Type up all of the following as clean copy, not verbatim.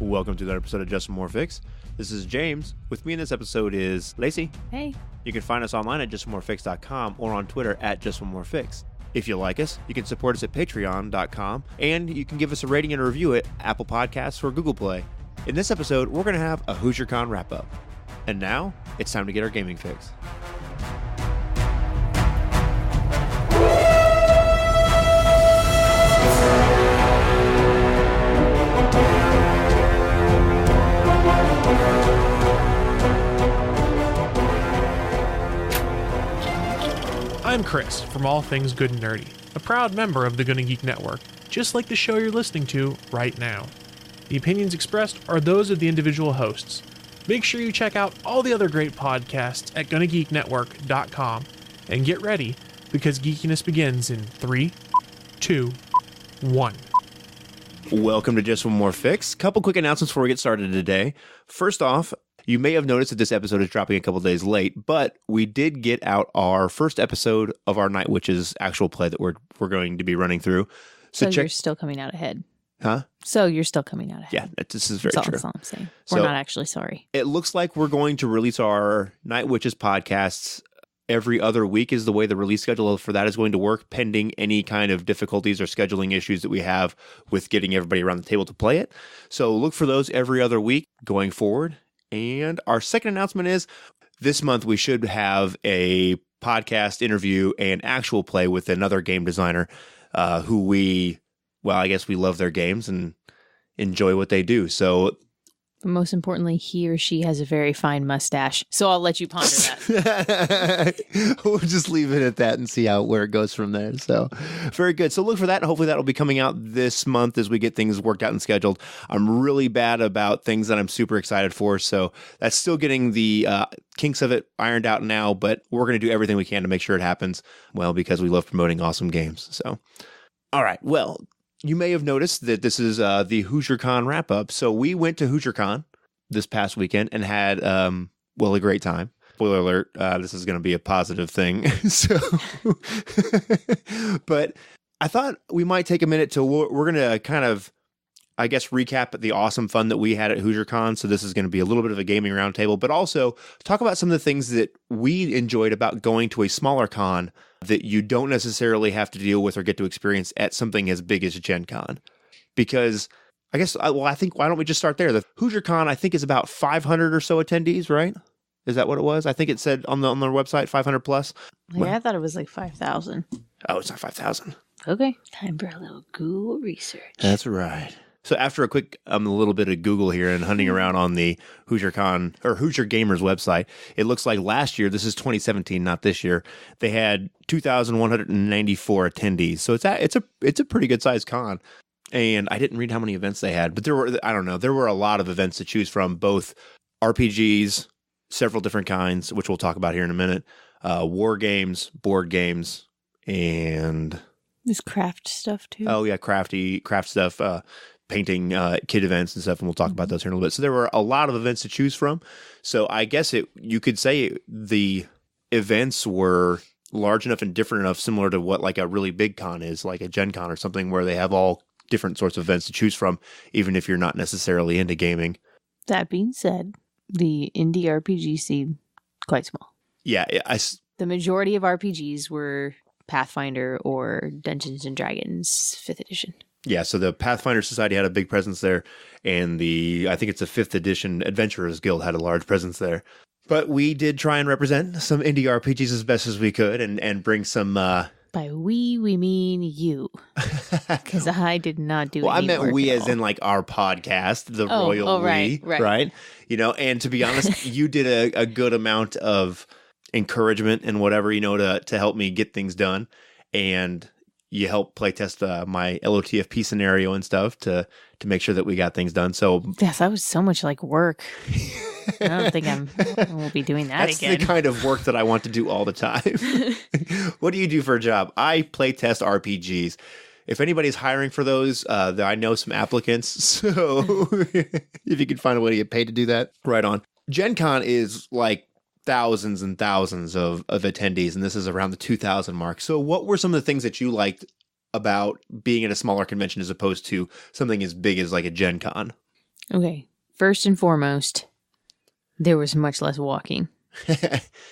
Welcome to another episode of Just Some More Fix. This is James. With me in this episode is Lacey. Hey. You can find us online at justsomemorefix.com or on Twitter at justsomemorefix. If you like us, you can support us at patreon.com, and you can give us a rating and a review at Apple Podcasts or Google Play. In this episode, we're going to have a HoosierCon wrap-up. And now, it's time to get our gaming fix. I'm Chris from All Things Good and Nerdy, a proud member of the Gonna Geek Network, just like the show you're listening to right now. The opinions expressed are those of the individual hosts. Make sure you check out all the other great podcasts at GonnaGeekNetwork.com and get ready, because geekiness begins in 3, 2, 1. Welcome to Just One More Fix. Couple quick announcements before we get started today. First off, you may have noticed that this episode is dropping a couple days late, but we did get out our first episode of our Night Witches actual play that we're going to be running through. So you're still coming out ahead. Huh? So you're still coming out ahead. Yeah, this is very true. That's all I'm saying. We're not actually sorry. It looks like we're going to release our Night Witches podcasts every other week is the way the release schedule for that is going to work, pending any kind of difficulties or scheduling issues that we have with getting everybody around the table to play it. So look for those every other week going forward. And our second announcement is this month we should have a podcast interview and actual play with another game designer who I guess we love their games and enjoy what they do. So most importantly, he or she has a very fine mustache. So I'll let you ponder that. We'll just leave it at that and see where it goes from there. So very good. So look for that. Hopefully that will be coming out this month as we get things worked out and scheduled. I'm really bad about things that I'm super excited for. So that's still getting the kinks of it ironed out now, but we're going to do everything we can to make sure it happens. Well, because we love promoting awesome games. So, all right. Well, you may have noticed that this is the HoosierCon wrap-up. So we went to HoosierCon this past weekend and had, a great time. Spoiler alert, this is going to be a positive thing. But I thought we might take a minute to, we're going to kind of, I guess, recap the awesome fun that we had at HoosierCon. So this is going to be a little bit of a gaming roundtable, but also talk about some of the things that we enjoyed about going to a smaller con that you don't necessarily have to deal with or get to experience at something as big as Gen Con. Because I guess, I think, why don't we just start there? The HoosierCon, I think, is about 500 or so attendees, right? Is that what it was? I think it said on their website, 500 plus. Yeah, I thought it was like 5,000. Oh, it's not 5,000. Okay. Time for a little Google research. That's right. So after a quick little bit of Google here and hunting around on the HoosierCon or Hoosier Gamers website, it looks like last year, this is 2017, not this year, they had 2,194 attendees. So it's a pretty good sized con. And I didn't read how many events they had, but there were a lot of events to choose from, both RPGs, several different kinds, which we'll talk about here in a minute, war games, board games, and there's craft stuff too. Oh yeah, craft stuff, painting kid events and stuff, and we'll talk about those here in a little bit. So there were a lot of events to choose from. So I guess you could say the events were large enough and different enough, similar to what like a really big con is, like a Gen Con or something, where they have all different sorts of events to choose from, even if you're not necessarily into gaming. That being said, the indie RPG seemed quite small. Yeah, the majority of RPGs were Pathfinder or Dungeons and Dragons 5th edition. Yeah, so the Pathfinder Society had a big presence there, and I think it's a 5th edition Adventurers Guild had a large presence there. But we did try and represent some indie RPGs as best as we could and bring some... By we mean you. Because I did not do well, any I meant work we at as all. in like our podcast, the royal we, right? You know, and to be honest, you did a good amount of encouragement and whatever, to help me get things done. And you helped playtest my LOTFP scenario and stuff to make sure that we got things done. So yes, that was so much like work. I don't think I won't be doing that That's again. That's the kind of work that I want to do all the time. What do you do for a job? I playtest RPGs. If anybody's hiring for those, I know some applicants. So if you can find a way to get paid to do that, right on. Gen Con is like thousands and thousands of attendees, and this is around the 2,000 mark. So what were some of the things that you liked about being at a smaller convention as opposed to something as big as like a Gen Con? Okay. First and foremost, there was much less walking.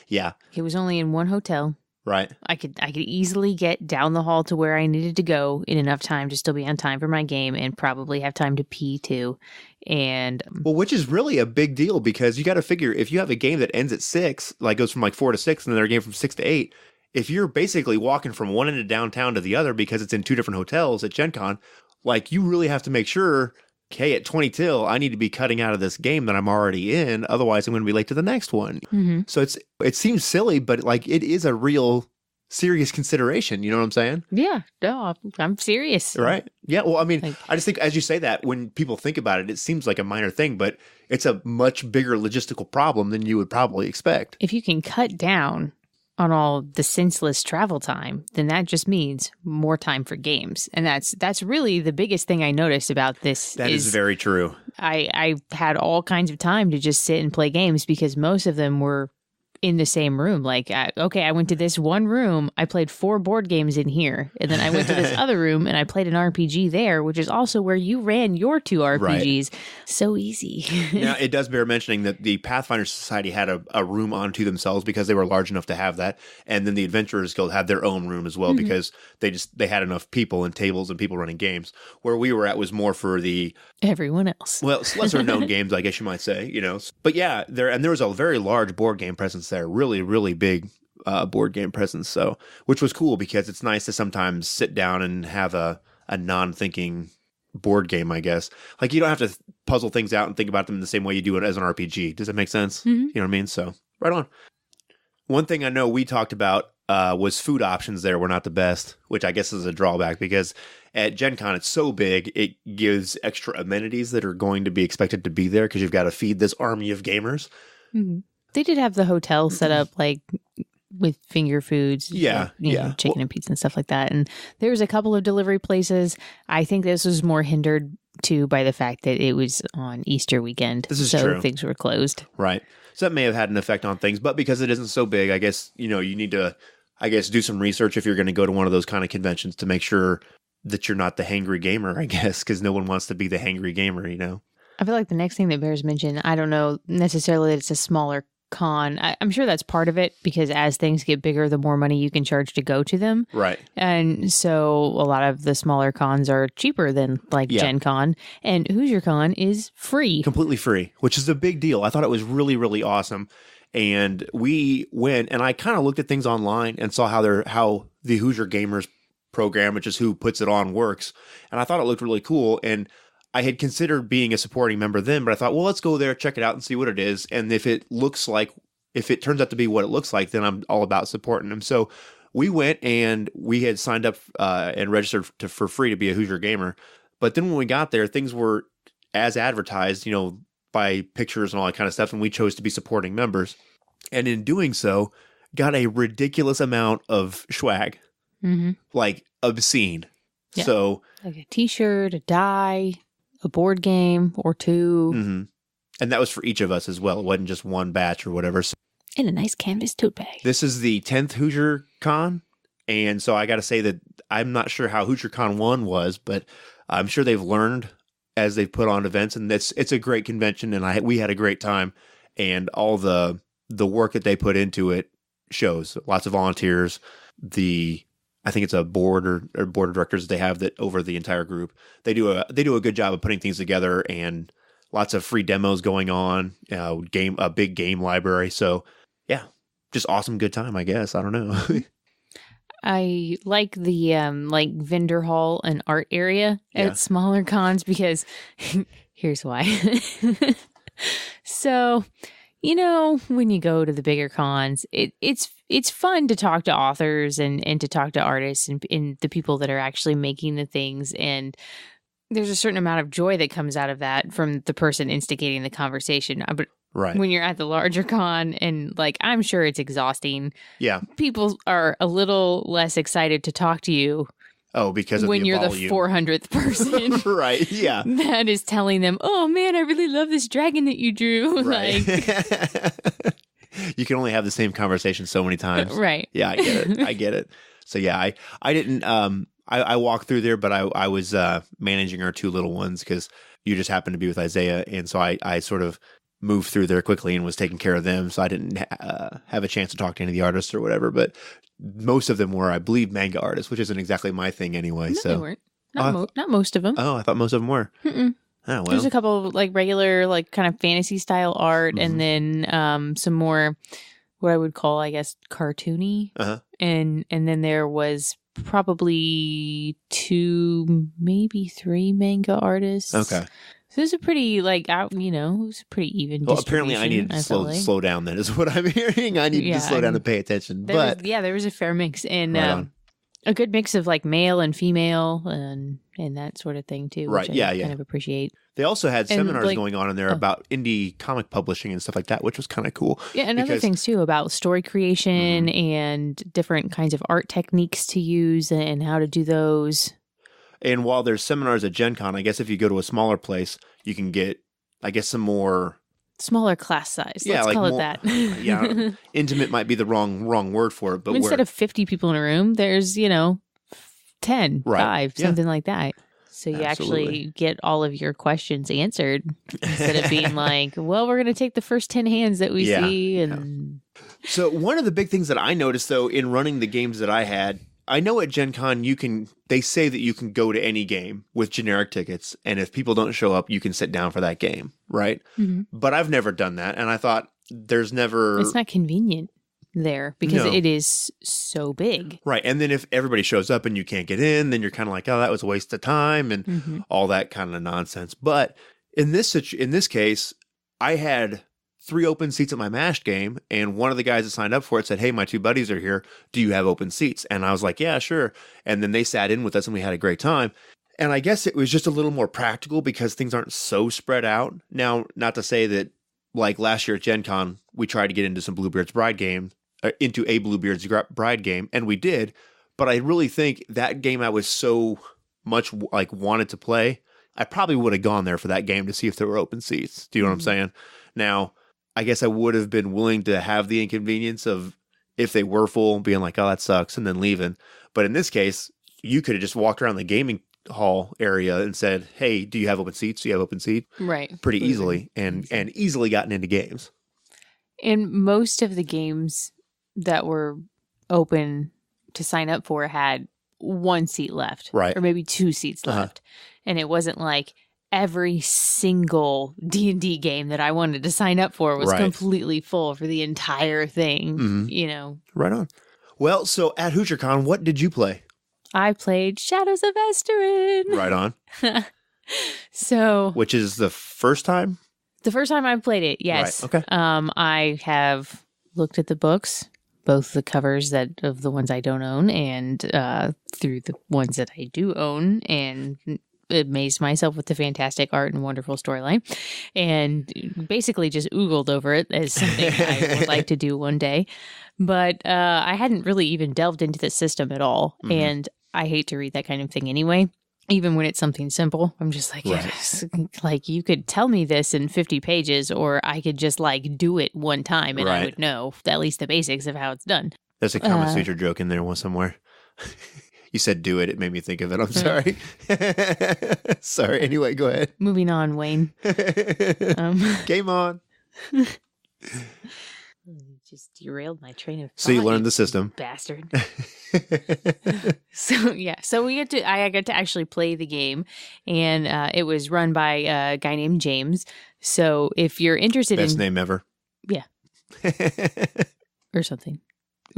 Yeah. It was only in one hotel. Right. I could easily get down the hall to where I needed to go in enough time to still be on time for my game and probably have time to pee too. And Well, which is really a big deal because you got to figure if you have a game that ends at 6, like goes from like 4 to 6, and then another game from 6 to 8, if you're basically walking from one end of downtown to the other because it's in 2 different hotels at Gen Con, like you really have to make sure, okay, at 20 till, I need to be cutting out of this game that I'm already in. Otherwise, I'm going to be late to the next one. mm-hmm. So it seems silly, but like it is a real serious consideration. You know what I'm saying? Yeah, no, I'm serious. Right. Yeah. Well, I mean, Like- I just think as you say that, when people think about it, it seems like a minor thing, but it's a much bigger logistical problem than you would probably expect. If you can cut down on all the senseless travel time, then that just means more time for games. And that's really the biggest thing I noticed about this. That is very true. I had all kinds of time to just sit and play games because most of them were in the same room. Like, I went to this one room, I played 4 board games in here, and then I went to this other room and I played an RPG there, which is also where you ran your 2 RPGs. Right. So easy. Now, it does bear mentioning that the Pathfinder Society had a room onto themselves because they were large enough to have that, and then the Adventurers Guild had their own room as well because they had enough people and tables and people running games. Where we were at was more for the everyone else. Well, it's lesser known games, I guess you might say, you know. But yeah, there was a very large board game presence there, really, really big board game presence. So, which was cool because it's nice to sometimes sit down and have a non-thinking board game, I guess. Like you don't have to puzzle things out and think about them in the same way you do it as an RPG. Does that make sense? Mm-hmm. You know what I mean? So, right on. One thing I know we talked about was food options there were not the best, which I guess is a drawback because at Gen Con, it's so big, it gives extra amenities that are going to be expected to be there because you've got to feed this army of gamers. Mm-hmm. They did have the hotel set up like with finger foods, yeah, like, you know, chicken and pizza and stuff like that. And there's a couple of delivery places. I think this was more hindered too by the fact that it was on Easter weekend. This is so true. Things were closed. Right. So that may have had an effect on things, but because it isn't so big, I guess, you know, you need to, I guess, do some research if you're going to go to one of those kind of conventions to make sure that you're not the hangry gamer, I guess, because no one wants to be the hangry gamer, you know? I feel like the next thing that bears mention, I don't know necessarily that it's a smaller con. I'm sure that's part of it because as things get bigger, the more money you can charge to go to them. Right. And so a lot of the smaller cons are cheaper than like Gen Con, and Hoosier Con is free. Completely free, which is a big deal. I thought it was really, really awesome. And we went and I kind of looked at things online and saw how the Hoosier Gamers program, which is who puts it on, works. And I thought it looked really cool. And I had considered being a supporting member then, but I thought, well, let's go there, check it out and see what it is. And if it turns out to be what it looks like, then I'm all about supporting them. So we went and we had signed up and registered for free to be a Hoosier Gamer. But then when we got there, things were as advertised, you know, by pictures and all that kind of stuff. And we chose to be supporting members. And in doing so, got a ridiculous amount of swag, like obscene. Yeah. So like a t-shirt, a die, a board game or 2. And that was for each of us as well. It wasn't just one batch or whatever. So, and a nice canvas tote bag. This is the 10th Hoosier Con. And so I got to say that I'm not sure how Hoosier Con 1 was, but I'm sure they've learned as they've put on events. And it's a great convention. And we had a great time. And all the work that they put into it shows. Lots of volunteers. I think it's a board or board of directors they have that over the entire group. They do a good job of putting things together and lots of free demos going on. A big game library. So yeah, just awesome, good time. I guess I don't know. I like the like vendor hall and art area at smaller cons because here's why. So, you know, when you go to the bigger cons, it's fun to talk to authors and to talk to artists and the people that are actually making the things. And there's a certain amount of joy that comes out of that from the person instigating the conversation. But when you're at the larger con and like, I'm sure it's exhausting. Yeah. People are a little less excited to talk to you. Oh, because of when the you're volume. the 400th person. Right, yeah. That is telling them, oh man, I really love this dragon that you drew. Right. Like, you can only have the same conversation so many times. Right. Yeah, I get it. So yeah, I didn't, I walked through there, but I was managing our 2 little ones because you just happened to be with Isaiah. And so I sort of moved through there quickly and was taking care of them. So I didn't have a chance to talk to any of the artists or whatever. But most of them were, I believe, manga artists, which isn't exactly my thing anyway. No, so they weren't. Not most of them. Oh, I thought most of them were. Mm-mm. Oh, well. There's a couple of like regular, like kind of fantasy style art, and then some more what I would call, I guess, cartoony. Uh-huh. And then there was probably 2, maybe 3 manga artists. Okay. So it was a pretty like out, it was a pretty even. Well, apparently I needed to slow down. Then is what I'm hearing. I needed to slow down and pay attention. There was a fair mix, and a good mix of like male and female and that sort of thing too. Right. Which I kind of appreciate. They also had seminars going on in there about indie comic publishing and stuff like that, which was kind of cool. Yeah, and other things too about story creation and different kinds of art techniques to use and how to do those. And while there's seminars at Gen Con, I guess if you go to a smaller place, you can get, I guess, some more... Smaller class size. Let's call it that. Yeah, intimate might be the wrong word for it. But instead of 50 people in a room, there's, 10, 5, something like that. So you actually get all of your questions answered instead of being like, well, we're going to take the first 10 hands that we see. And So one of the big things that I noticed, though, in running the games that I had, I know at Gen Con they say that you can go to any game with generic tickets, and if people don't show up, you can sit down for that game, right? Mm-hmm. But I've never done that, and I thought it's not convenient there because it is so big. Right, and then if everybody shows up and you can't get in, then you're kind of like, oh, that was a waste of time, and all that kind of nonsense. But in this case, I had 3 open seats at my MASH game, and one of the guys that signed up for it said, hey, my 2 buddies are here. Do you have open seats? And I was like, yeah, sure. And then they sat in with us, and we had a great time. And I guess it was just a little more practical because things aren't so spread out. Now, not to say that, like last year at Gen Con, we tried to get into some Bluebeard's Bride game, into a Bluebeard's Bride game, and we did. But I really think that game I was so much like wanted to play, I probably would have gone there for that game to see if there were open seats. Do you know what I'm saying? Now, I guess I would have been willing to have the inconvenience of, if they were full, being like, oh, that sucks, and then leaving. But in this case, you could have just walked around the gaming hall area and said, hey, do you have open seats? Do you have open seat? Right. Pretty easily, and easily gotten into games. And most of the games that were open to sign up for had 1 seat left. Right. Or maybe 2 seats left. And it wasn't like every single D&D game that I wanted to sign up for was completely full for the entire thing, Right on. Well, so at HoocherCon, what did you play? I played Shadows of Esteren. Right on. So, which is the first time? The first time I played it, yes. Right. Okay. I have looked at the books, both the covers of the ones I don't own and through the ones that I do own, and amazed myself with the fantastic art and wonderful storyline, and basically just oogled over it as something I would like to do one day. But I hadn't really even delved into the system at all, and I hate to read that kind of thing anyway. Even when it's something simple, I'm just like, yes, like you could tell me this in 50 pages, or I could just like do it one time and I would know at least the basics of how it's done. There's a Kama Sutra joke in there somewhere. You said do it. It made me think of it. I'm sorry. Sorry. Anyway, go ahead. Moving on, Wayne. Game on. Just derailed my train of thought. So you learned the system. Bastard. So I got to actually play the game, and it was run by a guy named James. So if you're interested Best name ever. Yeah. Or something.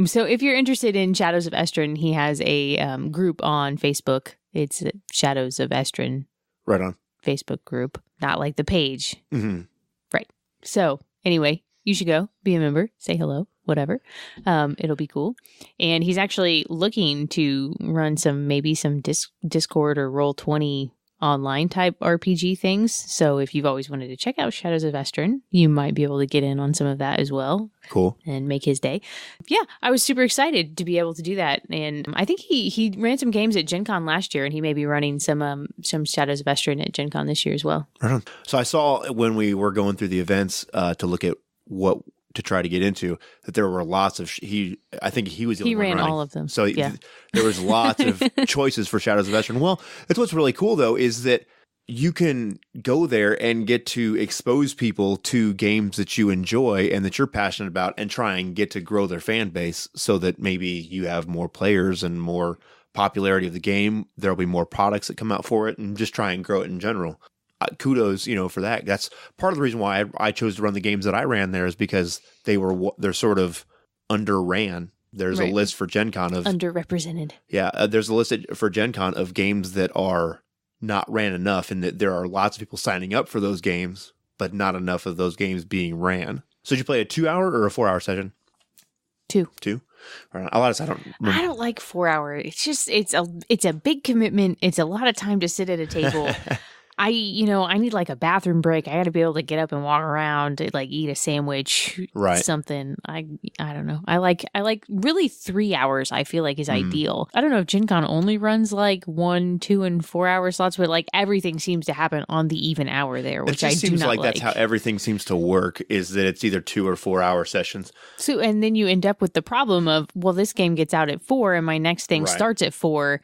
So if you're interested in Shadows of Esteren, he has a group on Facebook. It's Shadows of Esteren. Right on. Facebook group. Not like the page. Mm-hmm. Right. So anyway, you should go, be a member, say hello, whatever. It'll be cool. And he's actually looking to run some Discord or Roll20 online type RPG things. So if you've always wanted to check out Shadows of Esteren, you might be able to get in on some of that as well. Cool. And make his day. Yeah, I was super excited to be able to do that. And I think he ran some games at Gen Con last year, and he may be running some Shadows of Esteren at Gen Con this year as well. Right on. So I saw when we were going through the events to look at what to try to get into, that there were lots of I think he was the only one running. He ran all of them. So yeah. There was lots of choices for Shadows of Esteren. Well, that's what's really cool though, is that you can go there and get to expose people to games that you enjoy and that you're passionate about and try and get to grow their fan base so that maybe you have more players and more popularity of the game. There'll be more products that come out for it and just try and grow it in general. Kudos, for that. That's part of the reason why I chose to run the games that I ran there is because they're sort of underran. There's a list for Gen Con of underrepresented. Yeah, there's a list for Gen Con of games that are not ran enough, and that there are lots of people signing up for those games, but not enough of those games being ran. So did you play a 2-hour or a 4-hour session? 2. Right. A lot of I don't remember. I don't like 4 hour. It's just it's a big commitment. It's a lot of time to sit at a table. I need like a bathroom break. I got to be able to get up and walk around, like eat a sandwich, something. I don't know. I like really 3 hours. I feel like is ideal. I don't know if Gen Con only runs like 1, 2, and 4 hour slots, but like everything seems to happen on the even hour there, which I do not like. It seems like that's how everything seems to work. Is that it's either 2 or 4 hour sessions. So and then you end up with the problem of this game gets out at 4 and my next thing starts at 4.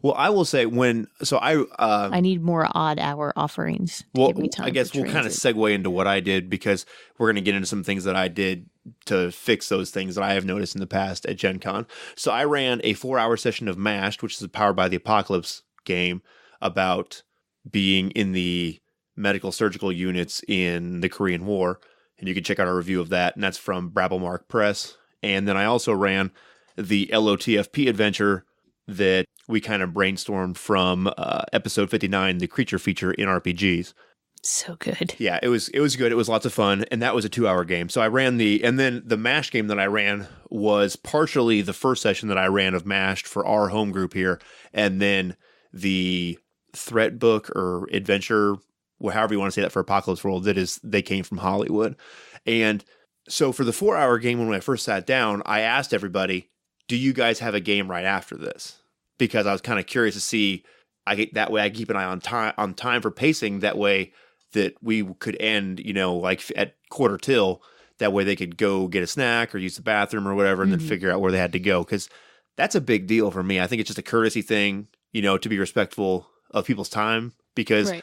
Well, I will say I need more odd hour offerings. Well, I guess we'll kind of segue into what I did because we're going to get into some things that I did to fix those things that I have noticed in the past at Gen Con. So I ran a 4-hour session of Mashed, which is a Powered by the Apocalypse game about being in the medical surgical units in the Korean War. And you can check out our review of that. And that's from Brabblemark Press. And then I also ran the LOTFP adventure that we kind of brainstormed from episode 59, the creature feature in RPGs. So good. Yeah, it was good. It was lots of fun, and that was a 2-hour game. So I ran and then the MASH game that I ran was partially the first session that I ran of MAShed for our home group here, and then the threat book or adventure, however you want to say that for Apocalypse World, they came from Hollywood. And so for the 4-hour game, when I first sat down, I asked everybody, do you guys have a game right after this? Because I was kind of curious to see. That way I keep an eye on time for pacing. That way that we could end, like at quarter till. That way they could go get a snack or use the bathroom or whatever, and then figure out where they had to go. Because that's a big deal for me. I think it's just a courtesy thing, to be respectful of people's time. Because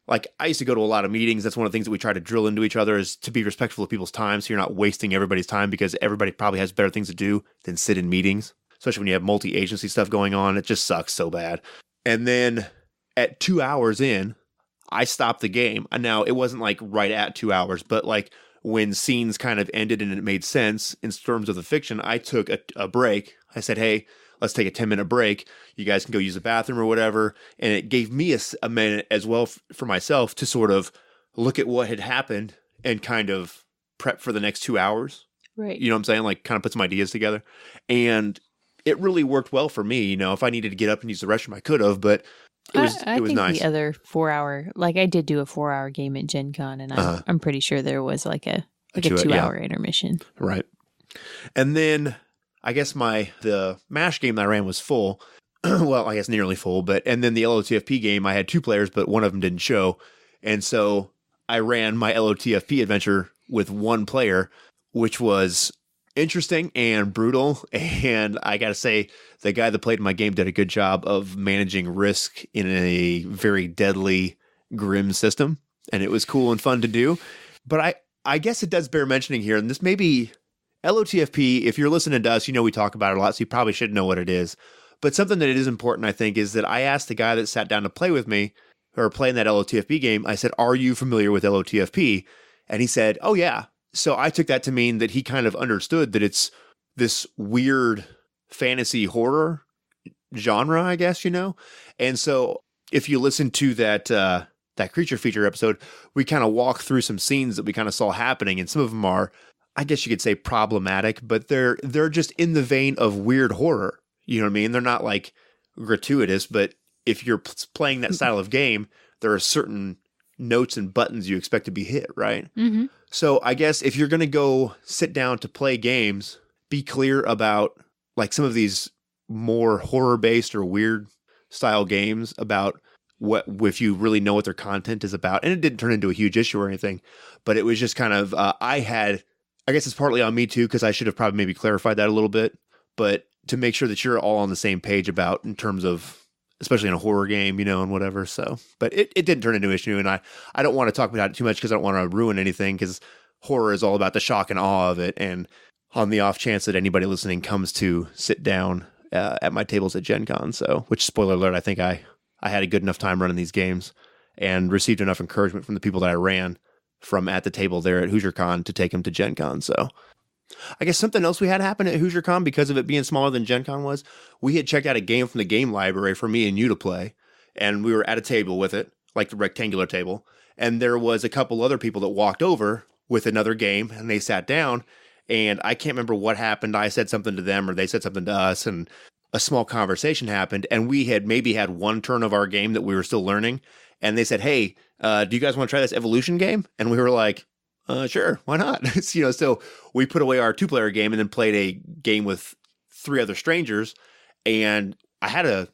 like I used to go to a lot of meetings. That's one of the things that we try to drill into each other is to be respectful of people's time. So you're not wasting everybody's time because everybody probably has better things to do than sit in meetings. Especially when you have multi-agency stuff going on. It just sucks so bad. And then at 2 hours in, I stopped the game. And now it wasn't like right at 2 hours, but like when scenes kind of ended and it made sense in terms of the fiction, I took a break. I said, hey, let's take a 10-minute break. You guys can go use the bathroom or whatever. And it gave me a minute as well for myself to sort of look at what had happened and kind of prep for the next 2 hours. Right. You know what I'm saying? Like kind of put some ideas together. And it really worked well for me. If I needed to get up and use the restroom, I could have, but it was I think nice. The other 4-hour, like I did do a 4-hour game at Gen Con, and I'm pretty sure there was like a 2-hour intermission. Right. And then I guess the MASH game that I ran was full. Well, I guess nearly full, and then the LOTFP game, I had 2 players, but one of them didn't show. And so I ran my LOTFP adventure with 1 player, which was interesting and brutal. And I got to say, the guy that played my game did a good job of managing risk in a very deadly, grim system. And it was cool and fun to do. But I guess it does bear mentioning here, and this may be LOTFP. If you're listening to us, we talk about it a lot, so you probably should know what it is. But something that is important, I think, is that I asked the guy that sat down to play with me, or playing that LOTFP game, I said, are you familiar with LOTFP? And he said, oh, yeah. So I took that to mean that he kind of understood that it's this weird fantasy horror genre, I guess, And so if you listen to that creature feature episode, we kind of walk through some scenes that we kind of saw happening. And some of them are, I guess you could say, problematic, but they're just in the vein of weird horror. You know what I mean? They're not like gratuitous, but if you're playing that style of game, there are certain notes and buttons you expect to be hit, right? Mm-hmm. So I guess if you're going to go sit down to play games, be clear about like some of these more horror-based or weird style games about what, if you really know what their content is about. And it didn't turn into a huge issue or anything, but it was just kind of, I guess it's partly on me too, because I should have probably maybe clarified that a little bit, but to make sure that you're all on the same page about in terms of especially in a horror game, and whatever. So, but it didn't turn into an issue, and I don't want to talk about it too much because I don't want to ruin anything, because horror is all about the shock and awe of it. And on the off chance that anybody listening comes to sit down at my tables at Gen Con, so, which, spoiler alert, I think I had a good enough time running these games and received enough encouragement from the people that I ran from at the table there at HoosierCon to take them to Gen Con. So I guess something else we had happen at HoosierCon, because of it being smaller than Gen Con was, we had checked out a game from the game library for me and you to play, and we were at a table with it, like the rectangular table, and there was a couple other people that walked over with another game, and they sat down, and I can't remember what happened. I said something to them, or they said something to us, and a small conversation happened, and we had maybe had one turn of our game that we were still learning, and they said, "Hey, do you guys want to try this Evolution game?" And we were like, sure, why not? So we put away our 2-player game and then played a game with 3 other strangers, and I had a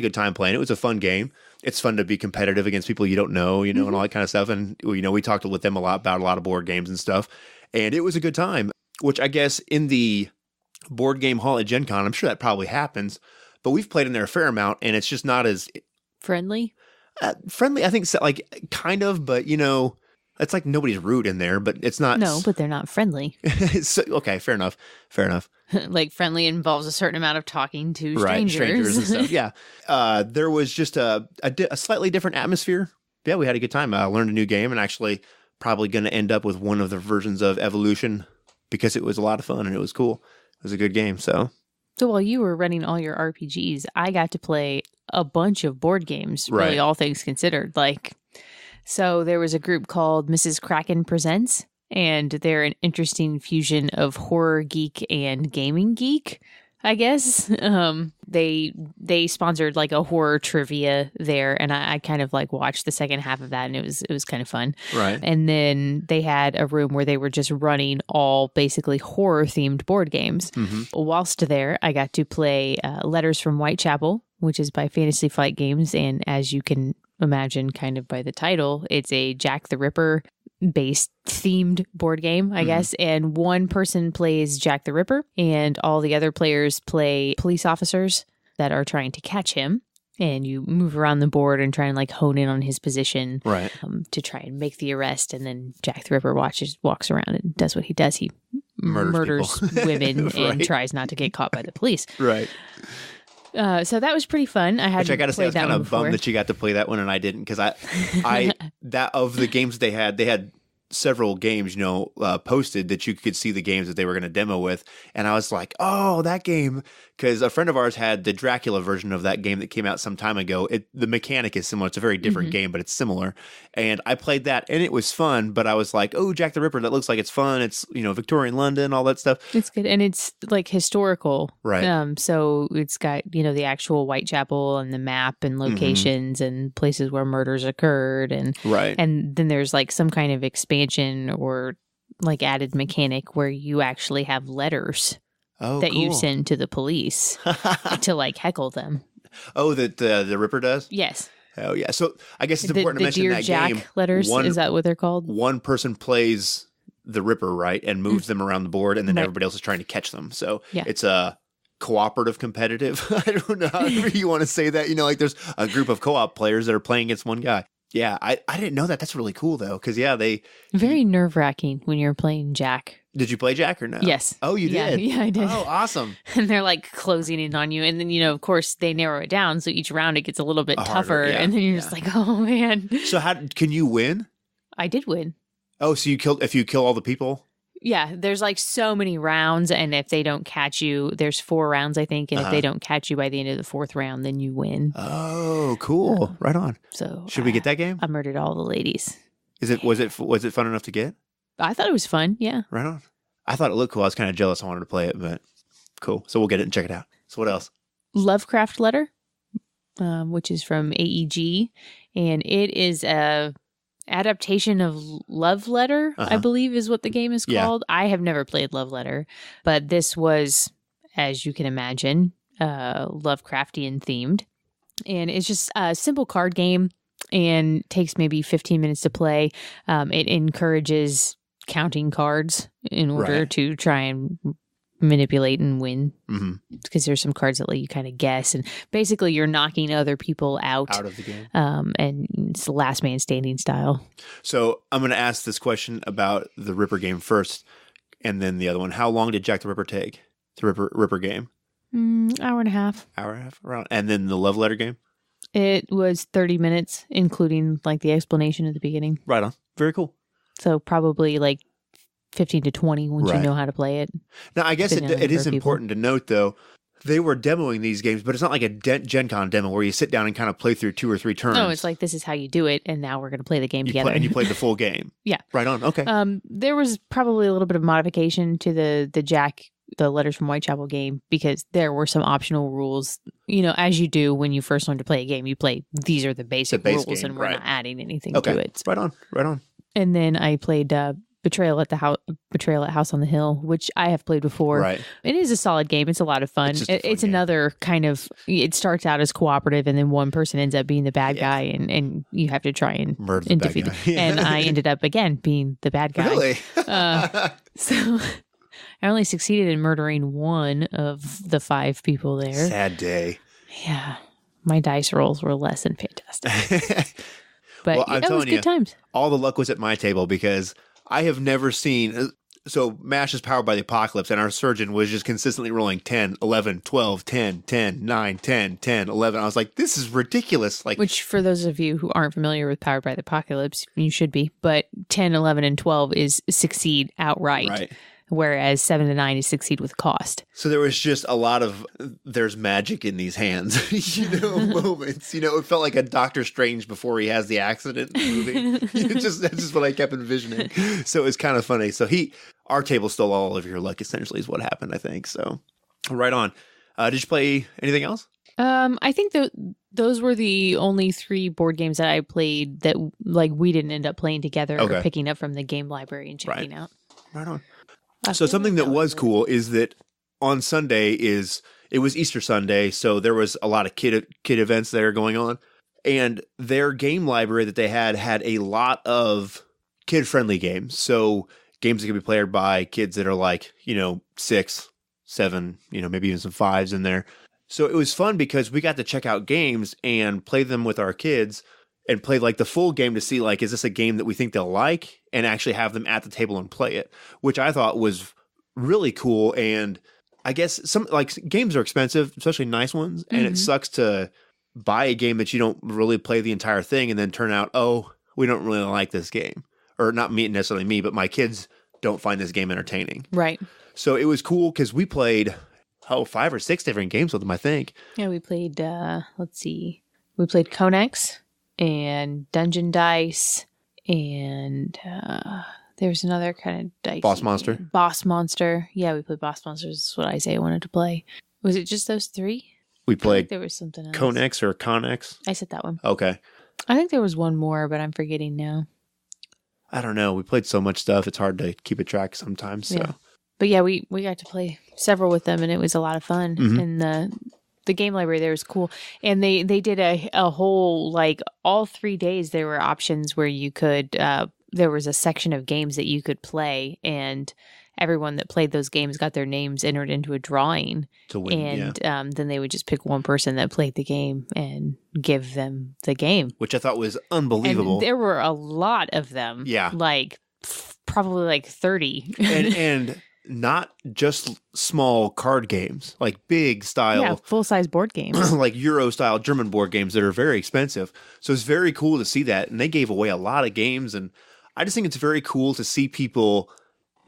good time playing. It was a fun game. It's fun to be competitive against people you don't know, and all that kind of stuff. And we talked with them a lot about a lot of board games and stuff, and it was a good time. Which I guess in the board game hall at Gen Con, I'm sure that probably happens, but we've played in there a fair amount, and it's just not as friendly. Friendly, I think, so, like, kind of, but it's like nobody's rude in there, but it's not. No, but they're not friendly. So, okay, fair enough. Like, friendly involves a certain amount of talking to strangers. Right, strangers and stuff. Yeah. There was just a slightly different atmosphere. Yeah, we had a good time. I learned a new game, and actually probably going to end up with one of the versions of Evolution, because it was a lot of fun and it was cool. It was a good game. So while you were running all your RPGs, I got to play a bunch of board games, really, right. All things considered. So there was a group called Mrs. Kraken Presents, and they're an interesting fusion of horror geek and gaming geek, I guess. They sponsored like a horror trivia there, and I kind of watched the second half of that, and it was kind of fun. Right. And then they had a room where they were just running all basically horror themed board games. Mm-hmm. Whilst there, I got to play Letters from Whitechapel, which is by Fantasy Flight Games, and as you can imagine kind of by the title, it's a Jack the Ripper based themed board game, I guess. And one person plays Jack the Ripper, and all the other players play police officers that are trying to catch him. And you move around the board and try and hone in on his position, right, to try and make the arrest. And then Jack the Ripper walks around and does what he does. He murders women right. And tries not to get caught by the police. Right. So that was pretty fun. I got to say, I was kind of bummed that you got to play that one and I didn't, because I that of the games they had several games, posted that you could see the games that they were going to demo with, and I was like, oh, that game, because a friend of ours had the Dracula version of that game that came out some time ago. The mechanic is similar. It's a very different game, but it's similar. And I played that, and it was fun. But I was like, oh, Jack the Ripper, that looks like it's fun. It's Victorian London, all that stuff. It's good, and it's historical, right? So it's got the actual Whitechapel and the map and locations and places where murders occurred, and right. And then there's some kind of expansion or added mechanic where you actually have letters that cool. you send to the police to heckle them. Oh, that the Ripper does? Yes. Oh yeah. So I guess it's important to mention Dear that Jack game. Letters, is that what they're called? One person plays the Ripper, right, and moves them around the board, and then right. everybody else is trying to catch them. So yeah. It's a cooperative competitive. I don't know how you want to say that. There's a group of co-op players that are playing against one guy. Yeah, I didn't know that. That's really cool though, because very nerve-wracking when you're playing Jack. Did you play Jack or no? Yes. Oh, you did? Yeah, I did. Oh, awesome. And they're closing in on you, and then of course they narrow it down, so each round it gets a little bit tougher, harder, yeah, and then you're just oh man. So can you win? I did win. Oh, so if you kill all the people? Yeah, there's so many rounds, and if they don't catch you, there's 4 rounds, I think, and if they don't catch you by the end of the 4th round, then you win. Oh, cool! Right on. So should we get that game? I murdered all the ladies. Was it fun enough to get? I thought it was fun. Yeah. Right on. I thought it looked cool. I was kind of jealous. I wanted to play it, but cool. So we'll get it and check it out. So what else? Lovecraft Letter, which is from AEG, and it is a adaptation of Love Letter, I believe is what the game is called. Yeah. I have never played Love Letter, but this was, as you can imagine, Lovecraftian themed. And it's just a simple card game and takes maybe 15 minutes to play. It encourages counting cards in order to try and manipulate and win. Mm-hmm. Because there's some cards that let you kind of guess, and basically you're knocking other people out Out of the game. And it's last man standing style. So I'm going to ask this question about the Ripper game first, and then the other one. How long did Jack the Ripper take? The Ripper game? Hour and a half. Hour and a half around. And then the Love Letter game? It was 30 minutes, including like the explanation at the beginning. Right on. Very cool. So probably like 15 to 20 once you know how to play it. Now, I guess it is people. important to note, though, they were demoing these games, but it's not like a Gen Con demo where you sit down and kind of play through 2 or 3 turns. No, it's like, this is how you do it, and now we're going to play the game together. And you played the full game. Yeah. Right on. Okay. There was probably a little bit of modification to the Jack, the Letters from Whitechapel game, because there were some optional rules. You know, as you do when you first learn to play a game, you play, these are the basic base rules, game, and we're not adding anything to it. Right on. Right on. And then I played Betrayal at House on the Hill, which I have played before. Right. It is a solid game. It's a lot of fun. It's another kind of, it starts out as cooperative, and then one person ends up being the bad guy, and you have to try and murder the defeat bad him. guy. And I ended up again being the bad guy. Really? So I only succeeded in murdering one of the 5 people there. Sad day. Yeah. My dice rolls were less than fantastic. But I'm it was telling you, good times. all the luck was at my table because I have never seen. So MASH is powered by the Apocalypse, and our surgeon was just consistently rolling 10, 11, 12, 10, 10, 9, 10, 10, 11. I was like, this is ridiculous. Like, which, for those of you who aren't familiar with Powered by the Apocalypse, you should be. But 10, 11, and 12 is succeed outright. Right. Whereas 7 to 9 is succeed with cost. So there was just a lot of there's magic in these hands, moments. It felt like a Doctor Strange before he has the accident movie. That's just what I kept envisioning. So it was kind of funny. So our table stole all of your luck, essentially, is what happened, I think. So right on. Did you play anything else? I think those were the only 3 board games that I played that like we didn't end up playing together or picking up from the game library and checking out. Right on. So something that was cool is that on Sunday it was Easter Sunday, so there was a lot of kid events that are going on, and their game library that they had a lot of kid-friendly games. So games that can be played by kids that are like, 6, 7, maybe even some 5s in there. So it was fun because we got to check out games and play them with our kids and play like the full game to see like, is this a game that we think they'll like, and actually have them at the table and play it, which I thought was really cool. And I guess some like games are expensive, especially nice ones. And it sucks to buy a game that you don't really play the entire thing and then turn out, oh, we don't really like this game, or not necessarily me, but my kids don't find this game entertaining. Right. So it was cool because we played, 5 or 6 different games with them, I think. Yeah, we played, we played Conex and Dungeon Dice, and there's another kind of dice. Boss Monster. Boss Monster. Yeah, we played Boss Monster. This is what Isaiah wanted to play. Was it just those 3? We played there was something else. Conex or Connex. I said that one. Okay. I think there was one more, but I'm forgetting now. I don't know. We played so much stuff. It's hard to keep a track sometimes. So. Yeah. But yeah, we got to play several with them, and it was a lot of fun. And the game library there was cool. And they did a whole, like, all 3 days there were options where you could, there was a section of games that you could play, and everyone that played those games got their names entered into a drawing to win. And then they would just pick one person that played the game and give them the game. Which I thought was unbelievable. And there were a lot of them. Yeah. Like, probably like 30. and not just small card games, like big style. Yeah, full-size board games. Like Euro-style German board games that are very expensive. So it's very cool to see that. And they gave away a lot of games. And I just think it's very cool to see people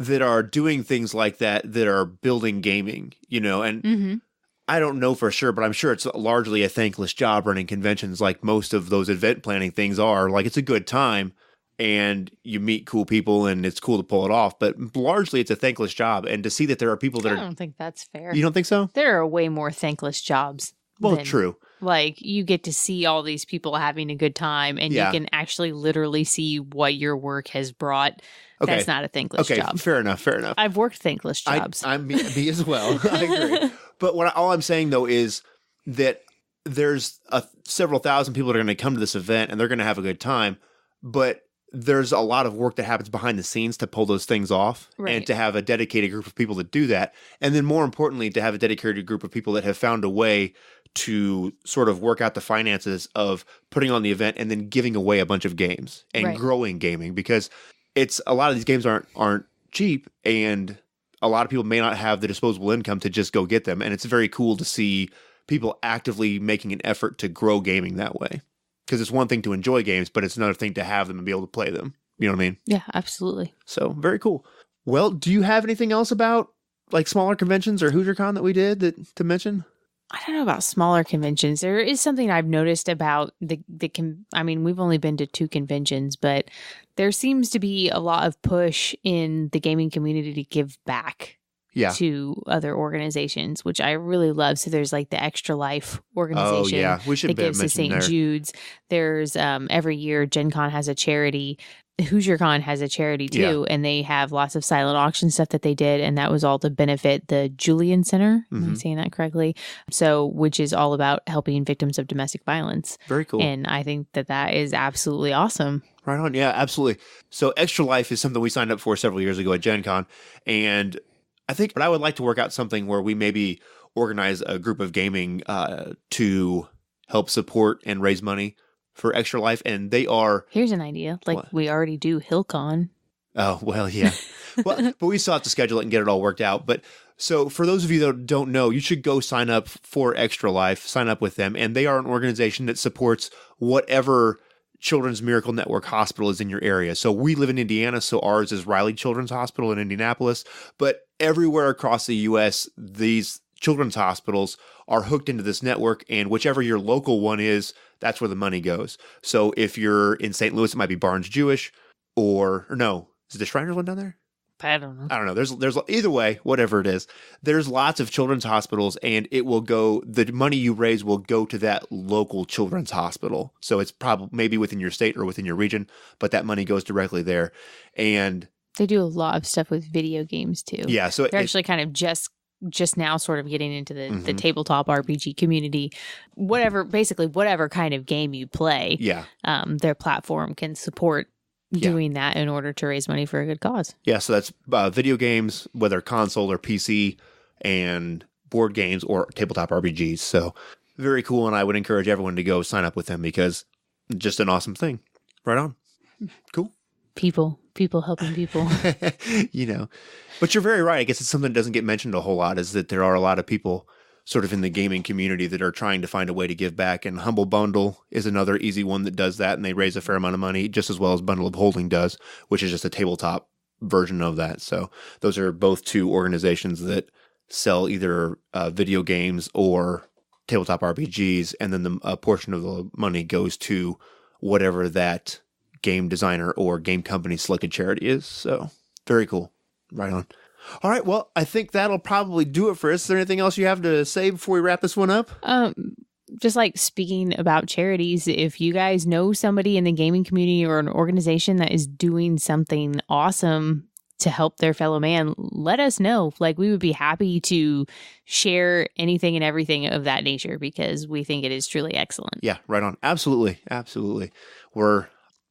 that are doing things like that are building gaming, and I don't know for sure, but I'm sure it's largely a thankless job running conventions like most of those event planning things are. Like, it's a good time and you meet cool people and it's cool to pull it off, but largely it's a thankless job. And to see that there are people that I don't think that's fair. You don't think so? There are way more thankless jobs. Well, true. Like, you get to see all these people having a good time, and you can actually literally see what your work has brought. Okay. That's not a thankless job. Okay, fair enough. I've worked thankless jobs. I'm me as well. I agree. But all I'm saying, though, is that there's several thousand people that are going to come to this event, and they're going to have a good time. But there's a lot of work that happens behind the scenes to pull those things off, Right. and to have a dedicated group of people that do that. And then more importantly, to have a dedicated group of people that have found a way to sort of work out the finances of putting on the event and then giving away a bunch of games and Right. growing gaming, because it's a lot of these games aren't cheap, and a lot of people may not have the disposable income to just go get them. And it's very cool to see people actively making an effort to grow gaming that way. Because it's one thing to enjoy games, but it's another thing to have them and be able to play them. You know what I mean? Yeah, absolutely. So very cool. Well, do you have anything else about like smaller conventions or HoosierCon that we did to mention? I don't know about smaller conventions. There is something I've noticed about I mean, we've only been to 2 conventions, but there seems to be a lot of push in the gaming community to give back Yeah. to other organizations, which I really love. So there's like the Extra Life Oh organization yeah, we should that gives to mention St. there. Jude's. There's every year Gen Con has a charity. HoosierCon has a charity too, and they have lots of silent auction stuff that they did, and that was all to benefit the Julian Center. Am I Mhm. saying that correctly? So, which is all about helping victims of domestic violence. Very cool. And I think that is absolutely awesome. Right on. Yeah, absolutely. So Extra Life is something we signed up for several years ago at Gen Con. And I think I would like to work out something where we maybe organize a group of gaming to help support and raise money for Extra Life. And they are, Here's an idea. Like What? we already do HillCon. oh, well, yeah. Well, but we still have to schedule it and get it all worked out. But so for those of you that don't know, you should go sign up for Extra Life, sign up with them. And they are an organization that supports whatever Children's Miracle Network hospital is in your area. So we live in Indiana, so ours is Riley Children's Hospital in Indianapolis. But everywhere across the U.S., these children's hospitals are hooked into this network, and whichever your local one is, that's where the money goes. So if you're in St. Louis, it might be Barnes Jewish, or no, is it the Shriners one down there? I don't know. I don't know. There's either way, whatever it is, there's lots of children's hospitals, and it will go, the money you raise will go to that local children's hospital. So it's probably maybe within your state or within your region, but that money goes directly there. And They do a lot of stuff with video games too. yeah, so They're actually kind of just now sort of getting into the Mhm. tabletop RPG community. Basically whatever kind of game you play, yeah. their platform can support Yeah. doing that in order to raise money for a good cause. Yeah, so that's video games, whether console or PC, and board games or tabletop RPGs. So very cool, and I would encourage everyone to go sign up with them because just an awesome thing. Right on. Cool. People helping people. You know, but you're very right. I guess it's something that doesn't get mentioned a whole lot, is that there are a lot of people sort of in the gaming community that are trying to find a way to give back. And Humble Bundle is another easy one that does that, and they raise a fair amount of money, just as well as Bundle of Holding does, which is just a tabletop version of that. So those are both 2 organizations that sell either video games or tabletop RPGs, and then a portion of the money goes to whatever that game designer or game company selected charity is. So very cool. Right on. All right. Well, I think that'll probably do it for us. Is there anything else you have to say before we wrap this one up? Just like speaking about charities, if you guys know somebody in the gaming community or an organization that is doing something awesome to help their fellow man, let us know. Like, we would be happy to share anything and everything of that nature because we think it is truly excellent. Yeah, right on. Absolutely. Absolutely.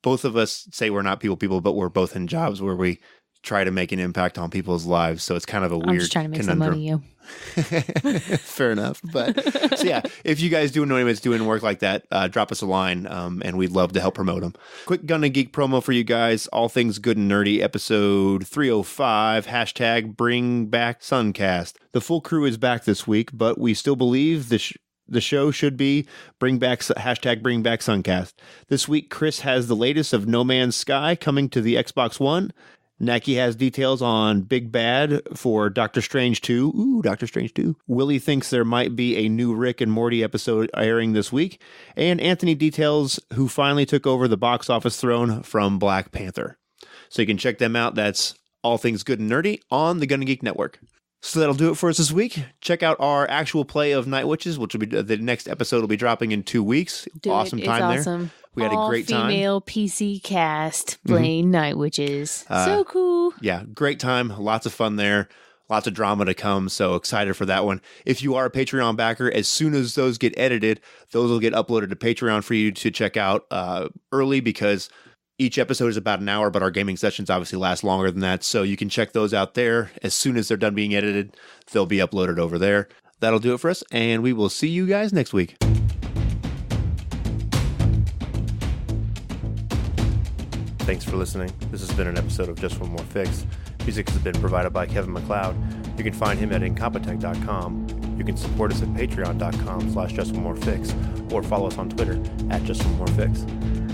Both of us say we're not people, but we're both in jobs where we try to make an impact on people's lives. So it's kind of a weird I'm just trying to make conundrum. some money, Fair enough. But so yeah, if you guys do know anyone's doing work like that, drop us a line, and we'd love to help promote them. Quick Gun and Geek promo for you guys. All Things Good and Nerdy, episode 305, hashtag Bring Back Suncast. The full crew is back this week, but we still believe the show should be hashtag Bring Back Suncast. This week, Chris has the latest of No Man's Sky coming to the Xbox One. Naki has details on Big Bad for Doctor Strange 2. Ooh, Doctor Strange 2. Willie thinks there might be a new Rick and Morty episode airing this week. And Anthony details who finally took over the box office throne from Black Panther. So you can check them out. That's All Things Good and Nerdy on the Gun and Geek Network. So that'll do it for us this week. Check out our actual play of Night Witches, which will be the next episode will be dropping in 2 weeks. Awesome time there. Awesome. We had a great time. All-female PC cast playing Night Witches. So cool. Yeah, great time. Lots of fun there. Lots of drama to come. So excited for that one. If you are a Patreon backer, as soon as those get edited, those will get uploaded to Patreon for you to check out early, because Each episode is about an hour, but our gaming sessions obviously last longer than that. So you can check those out there. As soon as they're done being edited, they'll be uploaded over there. That'll do it for us, and we will see you guys next week. Thanks for listening. This has been an episode of Just One More Fix. Music has been provided by Kevin MacLeod. You can find him at incompetech.com. You can support us at patreon.com/JustOneMoreFix or follow us on Twitter at JustOneMoreFix.